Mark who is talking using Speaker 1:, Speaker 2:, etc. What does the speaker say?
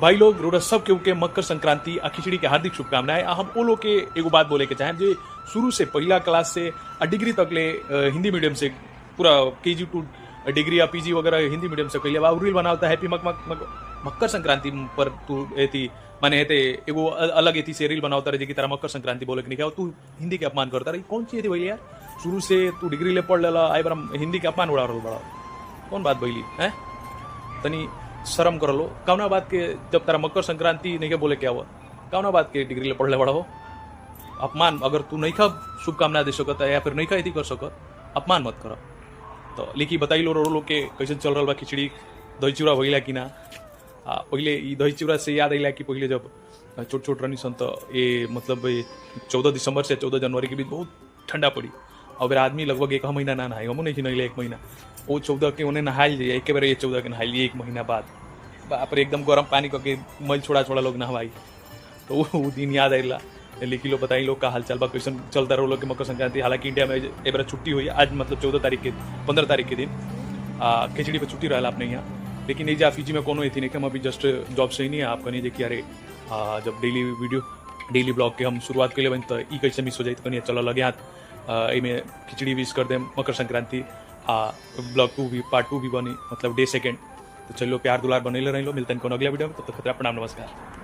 Speaker 1: भाई लोग रोड सब केहू के मकर संक्रांति आ खिचड़ी के हार्दिक शुभकामनाएं। हम वो लोग के एगो बात बोले के चाहें जो शुरू से पहला क्लास से डिग्री तक ले हिंदी मीडियम से पूरा केजी टू डिग्री या पीजी वगैरह हिंदी मीडियम से कैले रील बनावता हैप्पी मकर संक्रांति पर तू एती माने एते एगो अलग एती से रील बनावता रहे की तरह मकर संक्रांति बोले कि नहीं तू हिंदी के अपमान करता रही। कौन चीज थी भैया यार, शुरू से तू डिग्री ले पढ़ लेला आई बार हिंदी के अपमान उड़ा रहा बड़ा कौन बात भैली है। तनी शर्म कर लो। कौना बात के जब तारा मकर संक्रांति नहीं के बोले क्या हुआ, कौना बात के डिग्री ले पढ़ ले बड़ा हो। अपमान अगर तू नहीं खा शुभकामना दे सकता या फिर नहीं खा यदि कर सकत, अपमान मत कर। तो लिखी बताई लो रो के कैसे चल रहा बा खिचड़ी दही चूड़ा भइला कि ना। पहले ई दही चूड़ा से याद आइला कि पहले जब छोट छोट रनी सन तो ये मतलब 14 दिसंबर से 14 जनवरी के बीच बहुत ठंडा पड़ी और आदमी लगभग 1 महीना ना नहाए, हम नहीं नहले 1 महीना। वो 14 के उन्हें नहाल जाइए एक बार, ये 14 के नहाइए 1 महीना बाद बाप रे एकदम गर्म पानी करके मल छोड़ा छोड़ा लोग नहवाई। तो वो दिन याद आइला। लेकिन लोग बताई लोग का हाल चाल बा कैसे चलता रहो लोग के मकर संक्रांति। हालांकि इंडिया में एक बार छुट्टी हुई आज मतलब 14 तारीख के 15 तारीख के दिन खिचड़ी पर छुट्टी रहा अपने यहाँ। लेकिन ये फीजी में कोनो थी नहीं कि हम अभी जस्ट जॉब से ही नहीं है आपका नहीं देखिए। अरे जब डेली ब्लॉग के हम शुरुआत के लिए बन तो ई कैसे मिस हो जाए तो कहीं चलो लगे हाथ में खिचड़ी विश कर दें मकर संक्रांति। ब्लॉग 2 भी पार्ट 2 भी बनी मतलब डे 2। तो चलो प्यार दुलार बने रही लो। मिलते हैं कोनो अगला वीडियो में, तब तक खतरा प्रणाम नमस्कार।